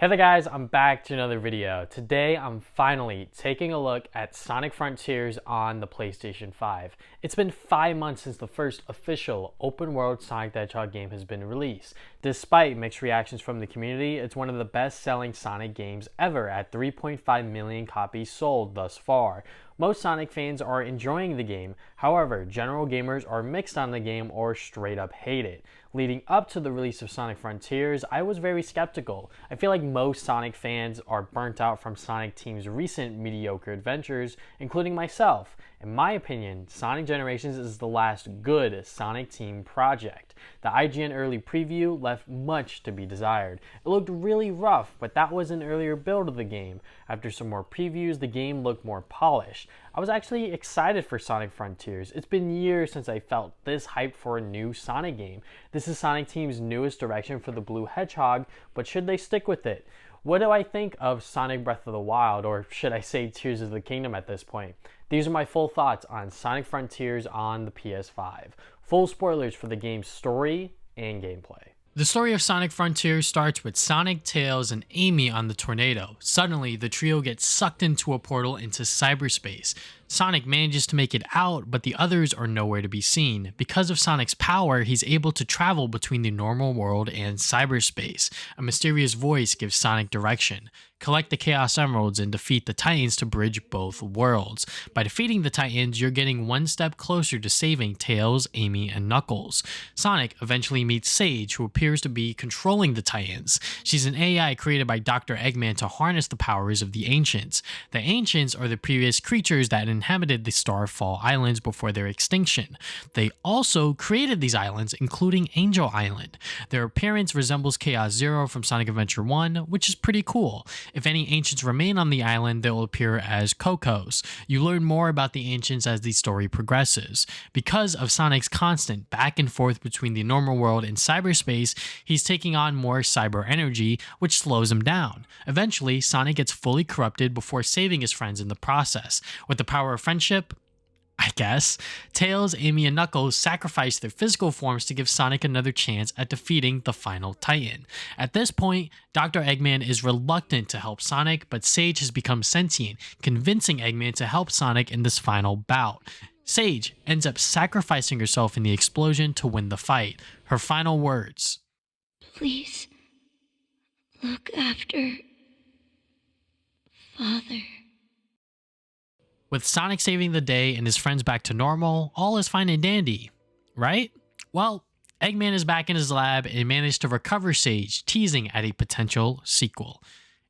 Hey there guys, I'm back to another video. Today I'm finally taking a look at Sonic Frontiers on the PlayStation 5. It's been 5 months since the first official open world Sonic the Hedgehog game has been released. Despite mixed reactions from the community, it's one of the best selling Sonic games ever at 3.5 million copies sold thus far. Most Sonic fans are enjoying the game, however, general gamers are mixed on the game or straight up hate it. Leading up to the release of Sonic Frontiers, I was very skeptical. I feel like most Sonic fans are burnt out from Sonic Team's recent mediocre adventures, including myself. In my opinion, Sonic Generations is the last good Sonic Team project. The IGN early preview left much to be desired. It looked really rough, but that was an earlier build of the game. After some more previews, the game looked more polished. I was actually excited for Sonic Frontiers. It's been years since I felt this hyped for a new Sonic game. This is Sonic Team's newest direction for the Blue Hedgehog, but should they stick with it? What do I think of Sonic Breath of the Wild, or should I say Tears of the Kingdom at this point? These are my full thoughts on Sonic Frontiers on the PS5. Full spoilers for the game's story and gameplay. The story of Sonic Frontiers starts with Sonic, Tails, and Amy on the tornado. Suddenly, the trio gets sucked into a portal into cyberspace. Sonic manages to make it out, but the others are nowhere to be seen. Because of Sonic's power, he's able to travel between the normal world and cyberspace. A mysterious voice gives Sonic direction. Collect the Chaos Emeralds and defeat the Titans to bridge both worlds. By defeating the Titans, you're getting one step closer to saving Tails, Amy, and Knuckles. Sonic eventually meets Sage, who appears to be controlling the Titans. She's an AI created by Dr. Eggman to harness the powers of the Ancients. The Ancients are the previous creatures that inhabited the Starfall Islands before their extinction. They also created these islands, including Angel Island. Their appearance resembles Chaos Zero from Sonic Adventure 1, which is pretty cool. If any Ancients remain on the island, they'll appear as Cocos. You learn more about the Ancients as the story progresses. Because of Sonic's constant back and forth between the normal world and cyberspace, he's taking on more cyber energy, which slows him down. Eventually, Sonic gets fully corrupted before saving his friends in the process. With the power of friendship, I guess, Tails, Amy, and Knuckles sacrifice their physical forms to give Sonic another chance at defeating the final Titan. At this point, Dr. Eggman is reluctant to help Sonic, but Sage has become sentient, convincing Eggman to help Sonic in this final bout. Sage ends up sacrificing herself in the explosion to win the fight. Her final words: "Please, look after Father." With Sonic saving the day and his friends back to normal, all is fine and dandy, right? Well, Eggman is back in his lab and managed to recover Sage, teasing at a potential sequel.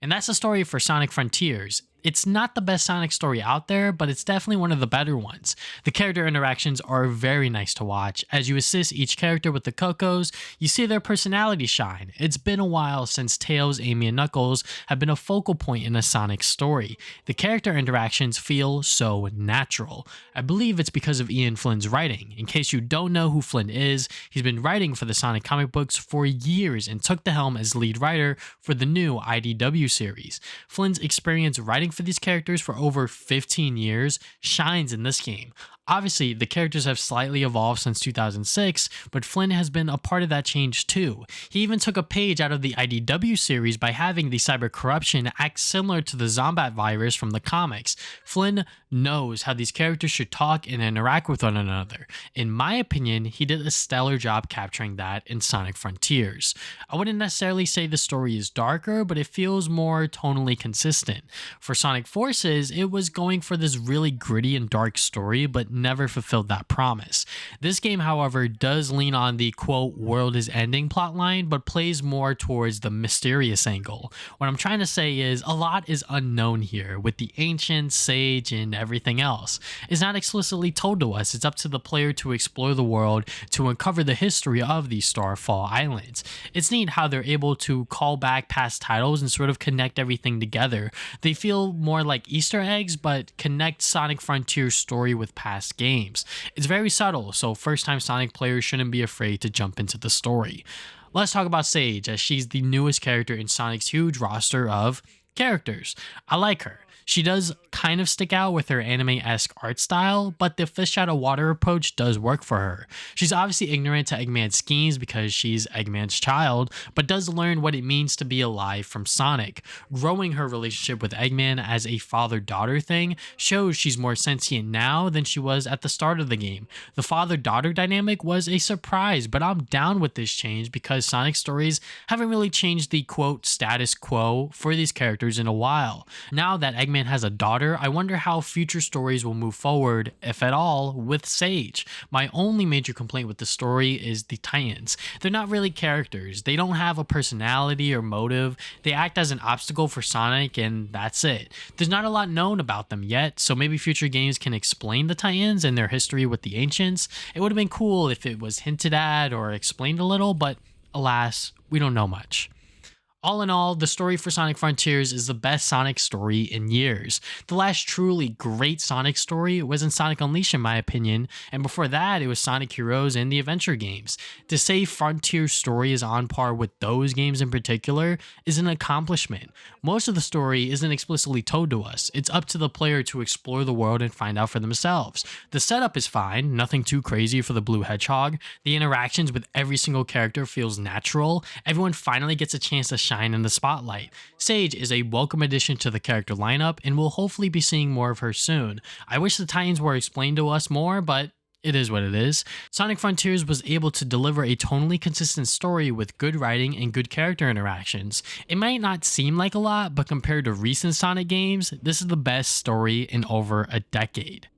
And that's the story for Sonic Frontiers. It's not the best Sonic story out there, but it's definitely one of the better ones. The character interactions are very nice to watch. As you assist each character with the Cocos, you see their personality shine. It's been a while since Tails, Amy, and Knuckles have been a focal point in a Sonic story. The character interactions feel so natural. I believe it's because of Ian Flynn's writing. In case you don't know who Flynn is, he's been writing for the Sonic comic books for years and took the helm as lead writer for the new IDW series. Flynn's experience writing for these characters for over 15 years shines in this game. Obviously, the characters have slightly evolved since 2006, but Flynn has been a part of that change too. He even took a page out of the IDW series by having the cyber corruption act similar to the Zombat virus from the comics. Flynn knows how these characters should talk and interact with one another. In my opinion, he did a stellar job capturing that in Sonic Frontiers. I wouldn't necessarily say the story is darker, but it feels more tonally consistent. For Sonic Forces, it was going for this really gritty and dark story, but never fulfilled that promise. This game, however, does lean on the quote world is ending plotline, but plays more towards the mysterious angle. What I'm trying to say is a lot is unknown here with the Ancients, Sage, and everything else. It's not explicitly told to us. It's up to the player to explore the world to uncover the history of these Starfall Islands. It's neat how they're able to call back past titles and sort of connect everything together. They feel more like Easter eggs, but connect Sonic Frontiers story with past games. It's very subtle, so first-time Sonic players shouldn't be afraid to jump into the story. Let's talk about Sage, as she's the newest character in Sonic's huge roster of characters. I like her. She does kind of stick out with her anime-esque art style, but the fish out of water approach does work for her. She's obviously ignorant to Eggman's schemes because she's Eggman's child, but does learn what it means to be alive from Sonic. Growing her relationship with Eggman as a father-daughter thing shows she's more sentient now than she was at the start of the game. The father-daughter dynamic was a surprise, but I'm down with this change because Sonic stories haven't really changed the quote status quo for these characters in a while. Now that Eggman has a daughter, I wonder how future stories will move forward, if at all, with Sage. My only major complaint with the story is the Titans. They're not really characters. They don't have a personality or motive. They act as an obstacle for Sonic and that's it. There's not a lot known about them yet, so maybe future games can explain the Titans and their history with the Ancients. It would have been cool if it was hinted at or explained a little, but alas, we don't know much. All in all, the story for Sonic Frontiers is the best Sonic story in years. The last truly great Sonic story was in Sonic Unleashed in my opinion, and before that it was Sonic Heroes and the adventure games. To say Frontier's story is on par with those games in particular is an accomplishment. Most of the story isn't explicitly told to us. It's up to the player to explore the world and find out for themselves. The setup is fine, nothing too crazy for the blue hedgehog. The interactions with every single character feels natural. Everyone finally gets a chance to shine in the spotlight. Sage is a welcome addition to the character lineup and we'll hopefully be seeing more of her soon. I wish the Titans were explained to us more, but it is what it is. Sonic Frontiers was able to deliver a tonally consistent story with good writing and good character interactions. It might not seem like a lot, but compared to recent Sonic games, this is the best story in over a decade.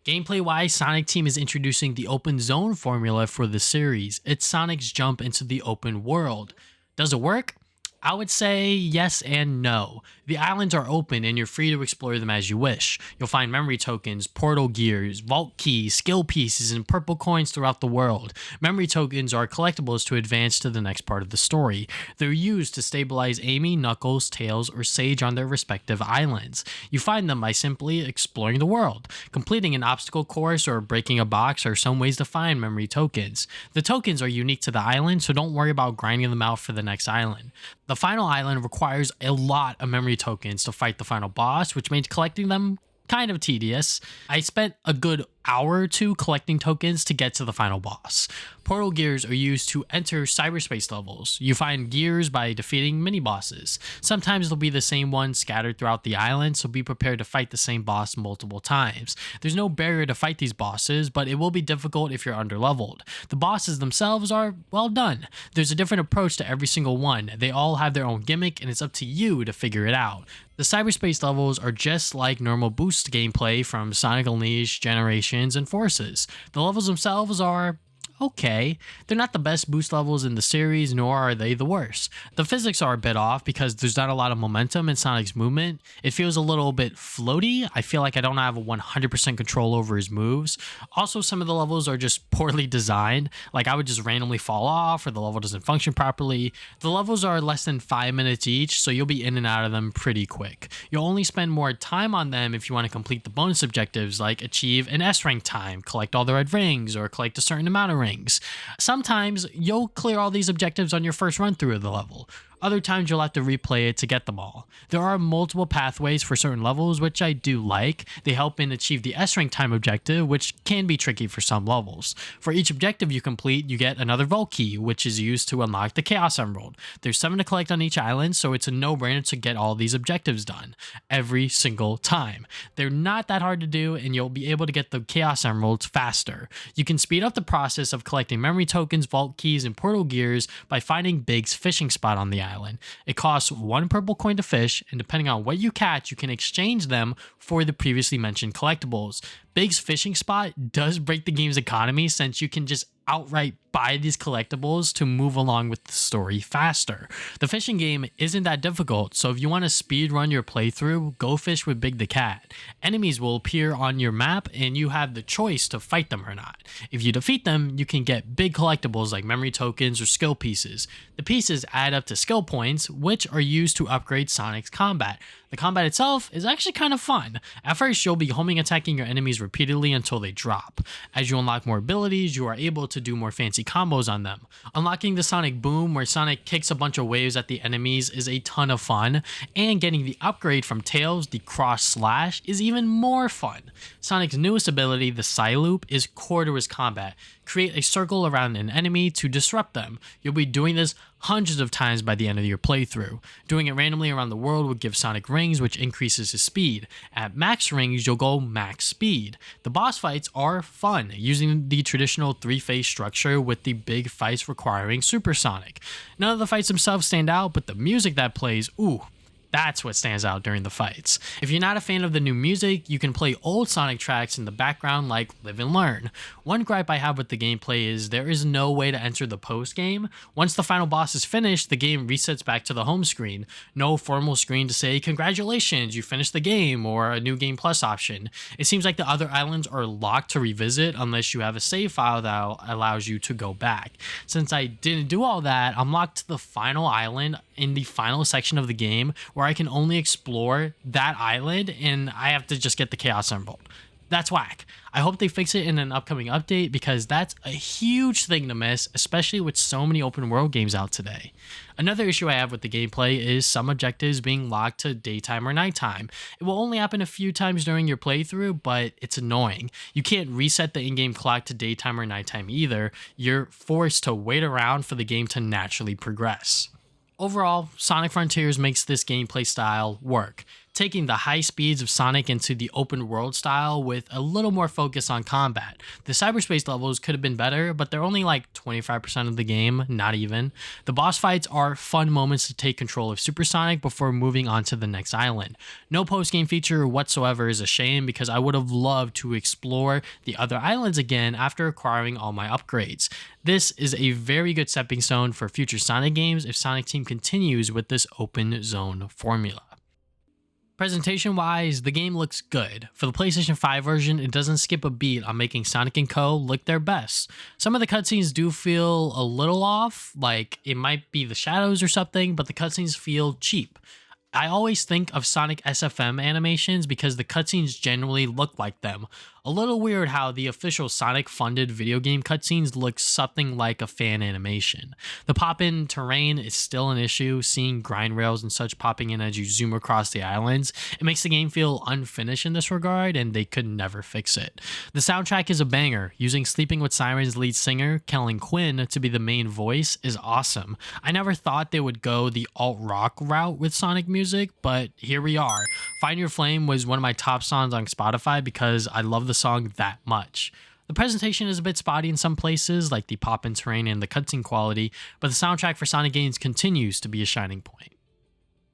Gameplay-wise, Sonic Team is introducing the open zone formula for the series. It's Sonic's jump into the open world. Does it work? I would say yes and no. The islands are open and you're free to explore them as you wish. You'll find memory tokens, portal gears, vault keys, skill pieces, and purple coins throughout the world. Memory tokens are collectibles to advance to the next part of the story. They're used to stabilize Amy, Knuckles, Tails, or Sage on their respective islands. You find them by simply exploring the world. Completing an obstacle course or breaking a box are some ways to find memory tokens. The tokens are unique to the island, so don't worry about grinding them out for the next island. The final island requires a lot of memory tokens to fight the final boss, which made collecting them kind of tedious. I spent a good hour or two collecting tokens to get to the final boss. Portal gears are used to enter cyberspace levels. You find gears by defeating mini bosses. Sometimes they'll be the same ones scattered throughout the island, so be prepared to fight the same boss multiple times. There's no barrier to fight these bosses, but it will be difficult if you're underleveled. The bosses themselves are well done. There's a different approach to every single one. They all have their own gimmick and it's up to you to figure it out. The cyberspace levels are just like normal boost gameplay from Sonic Unleashed, Generations, and Forces. The levels themselves are okay. They're not the best boost levels in the series, nor are they the worst. The physics are a bit off because there's not a lot of momentum in Sonic's movement. It feels a little bit floaty. I feel like I don't have a 100% control over his moves. Also, some of the levels are just poorly designed. Like I would just randomly fall off or the level doesn't function properly. The levels are less than 5 minutes each, so you'll be in and out of them pretty quick. You'll only spend more time on them if you want to complete the bonus objectives like achieve an S rank time, collect all the red rings, or collect a certain amount of rings. Sometimes you'll clear all these objectives on your first run through of the level. Other times you'll have to replay it to get them all. There are multiple pathways for certain levels, which I do like. They help in achieve the S rank time objective, which can be tricky for some levels. For each objective you complete, you get another vault key, which is used to unlock the Chaos Emerald. There's 7 to collect on each island, so it's a no-brainer to get all these objectives done every single time. They're not that hard to do, and you'll be able to get the Chaos Emeralds faster. You can speed up the process of collecting memory tokens, vault keys, and portal gears by finding Big's fishing spot on the island. It costs 1 purple coin to fish, and depending on what you catch, you can exchange them for the previously mentioned collectibles. Big's fishing spot does break the game's economy since you can just outright buy these collectibles to move along with the story faster. The fishing game isn't that difficult, so if you want to speed run your playthrough, go fish with Big the Cat. Enemies will appear on your map and you have the choice to fight them or not. If you defeat them, you can get big collectibles like memory tokens or skill pieces. The pieces add up to skill points, which are used to upgrade Sonic's combat. The combat itself is actually kind of fun. At first, you'll be homing attacking your enemies repeatedly until they drop. As you unlock more abilities, you are able to do more fancy combos on them. Unlocking the Sonic Boom, where Sonic kicks a bunch of waves at the enemies, is a ton of fun, and getting the upgrade from Tails, the Cross Slash, is even more fun. Sonic's newest ability, the Psyloop, is core to his combat. Create a circle around an enemy to disrupt them. You'll be doing this hundreds of times by the end of your playthrough. Doing it randomly around the world will give Sonic rings, which increases his speed. At max rings, you'll go max speed. The boss fights are fun, using the traditional three-phase structure with the big fights requiring Supersonic. None of the fights themselves stand out, but the music that plays, ooh, that's what stands out during the fights. If you're not a fan of the new music, you can play old Sonic tracks in the background like Live and Learn. One gripe I have with the gameplay is there is no way to enter the post game. Once the final boss is finished, the game resets back to the home screen. No formal screen to say, congratulations, you finished the game, or a new game plus option. It seems like the other islands are locked to revisit unless you have a save file that allows you to go back. Since I didn't do all that, I'm locked to the final island in the final section of the game where I can only explore that island and I have to just get the Chaos Emerald. That's whack. I hope they fix it in an upcoming update because that's a huge thing to miss, especially with so many open world games out today. Another issue I have with the gameplay is some objectives being locked to daytime or nighttime. It will only happen a few times during your playthrough, but it's annoying. You can't reset the in-game clock to daytime or nighttime either. You're forced to wait around for the game to naturally progress. Overall, Sonic Frontiers makes this gameplay style work, taking the high speeds of Sonic into the open world style with a little more focus on combat. The cyberspace levels could have been better, but they're only like 25% of the game, not even. The boss fights are fun moments to take control of Supersonic before moving on to the next island. No post-game feature whatsoever is a shame because I would have loved to explore the other islands again after acquiring all my upgrades. This is a very good stepping stone for future Sonic games if Sonic Team continues with this open zone formula. Presentation-wise, the game looks good. For the PlayStation 5 version, it doesn't skip a beat on making Sonic & Co. look their best. Some of the cutscenes do feel a little off, like it might be the shadows or something, but the cutscenes feel cheap. I always think of Sonic SFM animations because the cutscenes generally look like them. A little weird how the official Sonic-funded video game cutscenes look something like a fan animation. The pop-in terrain is still an issue, seeing grind rails and such popping in as you zoom across the islands. It makes the game feel unfinished in this regard, and they could never fix it. The soundtrack is a banger. Using Sleeping with Sirens lead singer, Kellen Quinn, to be the main voice is awesome. I never thought they would go the alt-rock route with Sonic music, but here we are. Find Your Flame was one of my top songs on Spotify because I love the song that much. The presentation is a bit spotty in some places, like the pop-in terrain and the cutscene quality, but the soundtrack for Sonic games continues to be a shining point.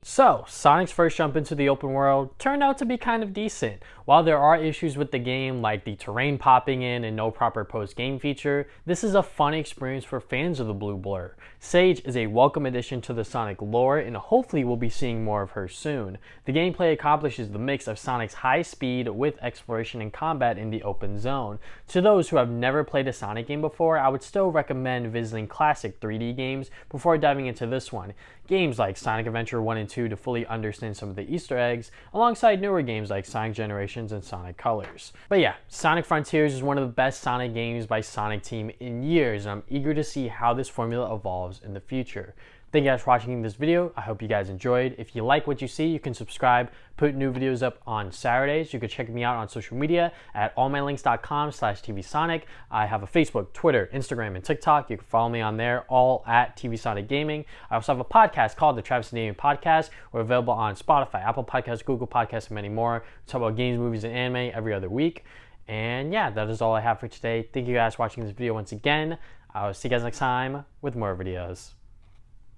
So, Sonic's first jump into the open world turned out to be kind of decent. While there are issues with the game like the terrain popping in and no proper post-game feature, this is a fun experience for fans of the Blue Blur. Sage is a welcome addition to the Sonic lore and hopefully we'll be seeing more of her soon. The gameplay accomplishes the mix of Sonic's high speed with exploration and combat in the open zone. To those who have never played a Sonic game before, I would still recommend visiting classic 3D games before diving into this one. Games like Sonic Adventure 1 and 2 to fully understand some of the Easter eggs, alongside newer games like Sonic Generations and Sonic Colors. But yeah, Sonic Frontiers is one of the best Sonic games by Sonic Team in years, and I'm eager to see how this formula evolves in the future. Thank you guys for watching this video. I hope you guys enjoyed. If you like what you see, you can subscribe, put new videos up on Saturdays. You can check me out on social media at allmylinks.com/tvsonic. I have a Facebook, Twitter, Instagram, and TikTok. You can follow me on there, all at tvsonicgaming. I also have a podcast called the Travis and Damien Podcast. We're available on Spotify, Apple Podcasts, Google Podcasts, and many more. We talk about games, movies, and anime every other week. And yeah, that is all I have for today. Thank you guys for watching this video once again. I'll see you guys next time with more videos.